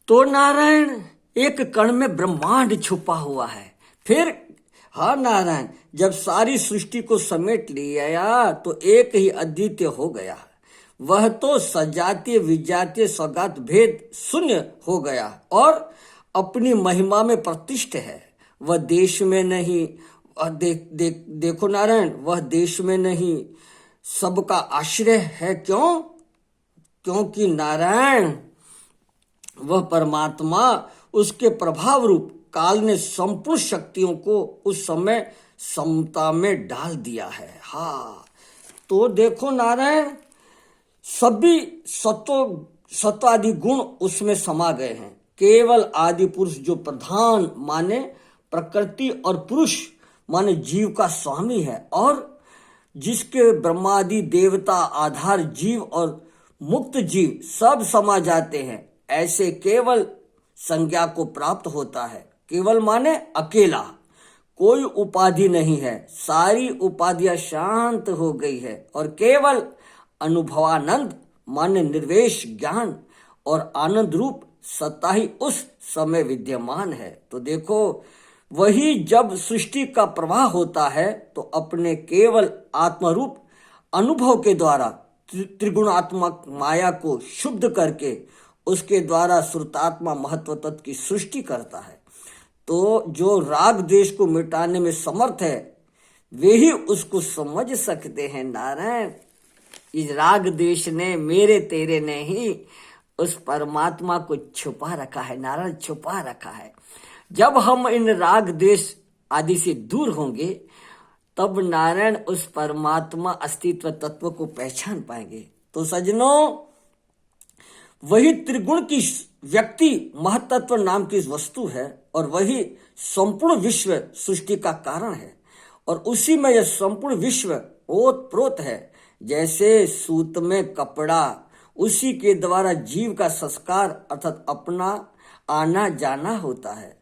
तो नारायण, एक कण में ब्रह्मांड छुपा हुआ है। फिर हाँ नारायण, जब सारी सृष्टि को समेट लिया तो एक ही अद्वितीय हो गया। वह तो सजातीय विजातीय स्वगात भेद शून्य हो गया और अपनी महिमा में प्रतिष्ठ है। वह देश में नहीं, देखो नारायण, वह देश में नहीं सबका आश्रय है। क्यों? क्योंकि नारायण वह परमात्मा, उसके प्रभाव रूप काल ने संपूर्ण शक्तियों को उस समय समता में डाल दिया है। हाँ, तो देखो नारायण, सभी सत्व आदि गुण उसमें समा गए हैं। केवल आदि पुरुष जो प्रधान माने प्रकृति और पुरुष माने जीव का स्वामी है, और जिसके ब्रह्मादि देवता आधार जीव और मुक्त जीव सब समा जाते हैं, ऐसे केवल संज्ञा को प्राप्त होता है। केवल माने अकेला, कोई उपाधि नहीं है, सारी उपाधियां शांत हो गई है और केवल अनुभवानंद माने निर्वेश ज्ञान और आनंद रूप सत्ता ही उस समय विद्यमान है। तो देखो, वही जब सृष्टि का प्रवाह होता है तो अपने केवल आत्मरूप अनुभव के द्वारा त्रिगुणात्मक माया को शुद्ध करके उसके द्वारा श्रुतात्मा महत्व तत्व की सृष्टि करता है। तो जो राग द्वेष को मिटाने में समर्थ है, वे ही उसको समझ सकते हैं। नारायण, इस राग द्वेष ने, मेरे तेरे ने ही उस परमात्मा को छुपा रखा है। नारायण, छुपा रखा है। जब हम इन राग द्वेष आदि से दूर होंगे, तब नारायण उस परमात्मा अस्तित्व तत्व को पहचान पाएंगे। तो सज्जनों, वही त्रिगुण की व्यक्ति महतत्व नाम की वस्तु है और वही संपूर्ण विश्व सृष्टि का कारण है, और उसी में यह संपूर्ण विश्व ओत प्रोत है। जैसे सूत में कपड़ा, उसी के द्वारा जीव का संस्कार अर्थात अपना आना जाना होता है।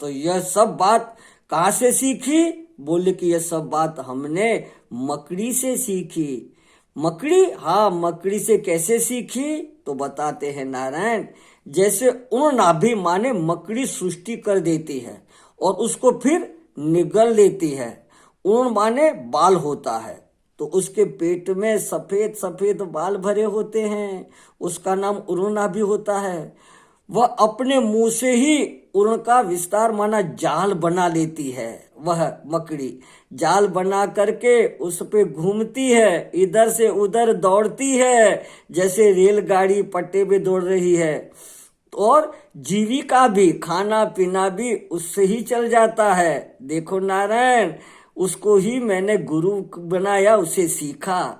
तो यह सब बात कहाँ से सीखी? बोले कि यह सब बात हमने मकड़ी से सीखी। मकड़ी? हाँ, मकड़ी से कैसे सीखी? तो बताते हैं नारायण, जैसे उन नाभि माने मकड़ी सृष्टि कर देती है और उसको फिर निगल लेती है। उन माने बाल होता है, तो उसके पेट में सफेद सफेद बाल भरे होते हैं, उसका नाम उर्ण नाभि होता है। वह अपने मुंह से ही उर्ण का विस्तार माना जाल बना लेती है। वह मकड़ी जाल बना करके उस पे घूमती है, इधर से उधर दौड़ती है, जैसे रेलगाड़ी पट्टे पे दौड़ रही है। और जीविका भी, खाना पीना भी उससे ही चल जाता है। देखो नारायण, उसको ही मैंने गुरु बनाया, उसे सीखा।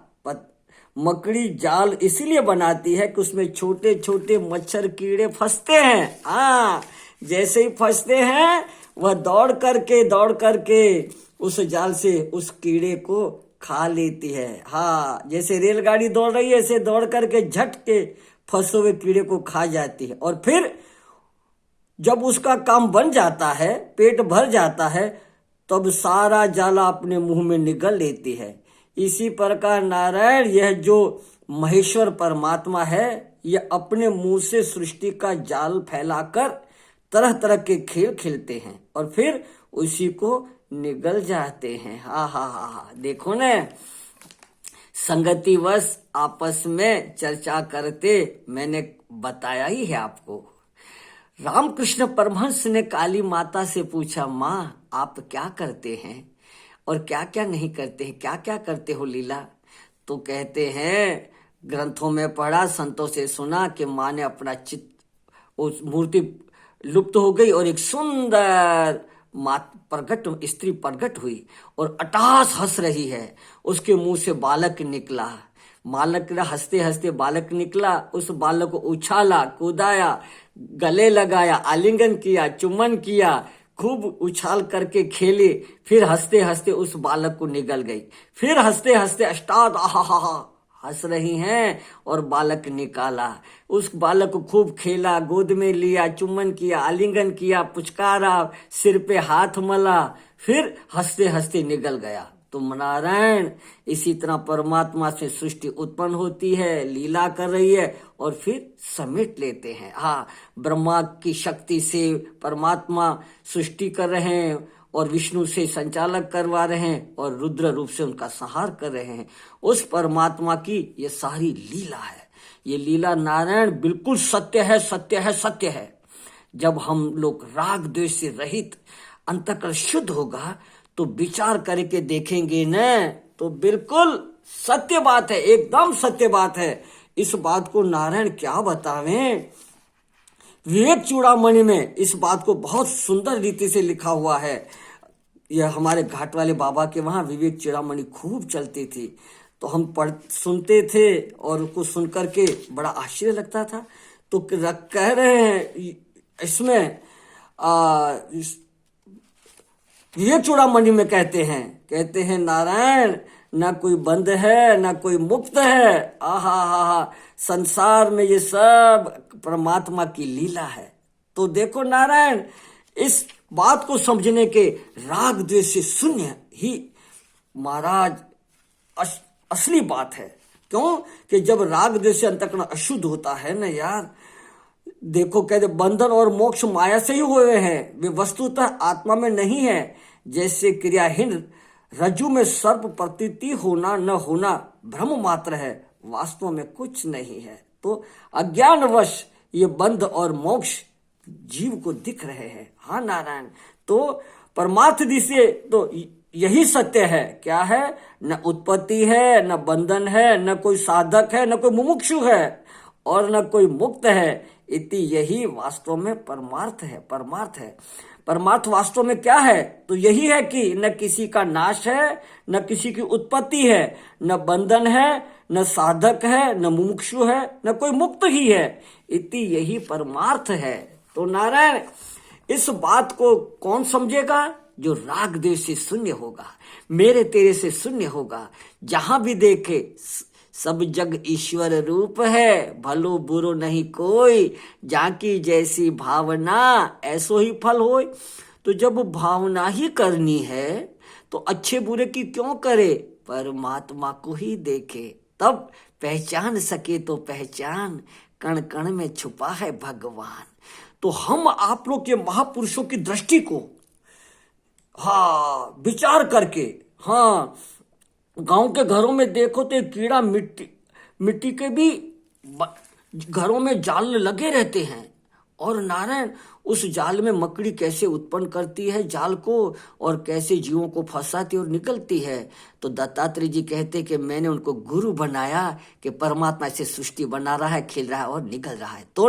मकड़ी जाल इसीलिए बनाती है कि उसमें छोटे छोटे मच्छर कीड़े फंसते हैं। हाँ, जैसे ही फंसते हैं वह दौड़ करके उस जाल से उस कीड़े को खा लेती है। हाँ, जैसे रेलगाड़ी दौड़ रही है, ऐसे दौड़ करके झट के फंसे हुए कीड़े को खा जाती है। और फिर जब उसका काम बन जाता है, पेट भर जाता है, तब सारा जाला अपने मुंह में निगल लेती है। इसी प्रकार नारायण, यह जो महेश्वर परमात्मा है, यह अपने मुंह से सृष्टि का जाल फैलाकर तरह तरह के खेल खेलते हैं और फिर उसी को निगल जाते हैं। हा हा हा हा, देखो न, संगतिवश आपस में चर्चा करते मैंने बताया ही है आपको। रामकृष्ण परमहंस ने काली माता से पूछा, माँ आप क्या करते हैं और क्या क्या नहीं करते हैं, क्या क्या करते हो लीला? तो कहते हैं, ग्रंथों में पढ़ा, संतों से सुना कि माँ ने अपना चित्त, उस मूर्ति लुप्त हो गई और एक सुंदर स्त्री प्रकट हुई और अट्टहास हंस रही है। उसके मुंह से बालक निकला, हंसते हंसते बालक निकला। उस बालक को उछाला, कूदाया, गले लगाया, आलिंगन किया, चुम्बन किया, खूब उछाल करके खेले। फिर हंसते हंसते उस बालक को निगल गई। फिर हंसते हंसते अष्टाद आहा हंस रही हैं और बालक निकाला। उस बालक को खूब खेला, गोद में लिया, चुम्बन किया, आलिंगन किया, पुचकारा, सिर पे हाथ मला, फिर हंसते हंसते निकल गया। तो नारायण इसी तरह परमात्मा से सृष्टि उत्पन्न होती है, लीला कर रही है और फिर समेट लेते हैं। हाँ, ब्रह्मा की शक्ति से परमात्मा सृष्टि कर रहे हैं और विष्णु से संचालक करवा रहे हैं और रुद्र रूप से उनका संहार कर रहे हैं। उस परमात्मा की ये सारी लीला है। ये लीला नारायण बिल्कुल सत्य है, सत्य है, सत्य है। जब हम लोग राग द्वेष से रहित अंतःकरण शुद्ध होगा तो विचार करके देखेंगे न, तो बिल्कुल सत्य बात है, एकदम सत्य बात है। इस बात को नारायण क्या बतावें, विवेक चूड़ामणि में इस बात को बहुत सुंदर रीति से लिखा हुआ है। यह हमारे घाट वाले बाबा के वहां विवेक चूड़ामणि खूब चलती थी, तो हम सुनते थे और उसको सुन करके बड़ा आश्चर्य लगता था। तो कह रहे हैं इसमें विवेक चूड़ामणि में कहते हैं नारायण न कोई बंद है न कोई मुक्त है, आहा हा, संसार में ये सब परमात्मा की लीला है। तो देखो नारायण, इस बात को समझने के राग द्वेष से शून्य ही महाराज असली बात है। क्यों कि जब राग द्वेष से अंतःकरण अशुद्ध होता है ना यार, देखो कहते बंधन और मोक्ष माया से ही हुए हैं, वे वस्तुतः आत्मा में नहीं है। जैसे क्रियाहीन रज्जु में सर्प प्रतीति होना न होना भ्रम मात्र है, वास्तव में कुछ नहीं है। तो अज्ञानवश ये बंध और मोक्ष जीव को दिख रहे हैं। हाँ नारायण, तो परमार्थ दिशे तो यही सत्य है। क्या है, न उत्पत्ति है, न बंधन है, न कोई साधक है, न कोई मुमुक्षु है और न कोई मुक्त है। इति यही वास्तव में परमार्थ है। परमार्थ वास्तव में क्या है, तो यही है कि न किसी का नाश है, न किसी की उत्पत्ति है, न बंधन है, न साधक है, न मुमुक्षु है, न कोई मुक्त ही है। इति यही परमार्थ है। तो नारायण, इस बात को कौन समझेगा, जो राग द्वेष से शून्य होगा, मेरे तेरे से शून्य होगा। जहां भी देखे सब जग ईश्वर रूप है, भलो बुरो नहीं कोई, जाकी जैसी भावना ऐसो ही फल होय। तो जब भावना ही करनी है तो अच्छे बुरे की क्यों करे, परमात्मा को ही देखे, तब पहचान सके तो पहचान, कण कण में छुपा है भगवान। तो हम आप लोग के महापुरुषों की दृष्टि को विचार करके, गांव के घरों में देखो तो कीड़ा मिट्टी के भी घरों में जाल लगे रहते हैं, और नारायण उस जाल में मकड़ी कैसे उत्पन्न करती है जाल को, और कैसे जीवों को फंसाती और निकलती है। तो दत्तात्रेय जी कहते कि मैंने उनको गुरु बनाया कि परमात्मा से सृष्टि बना रहा है, खेल रहा है और निकल रहा है। तो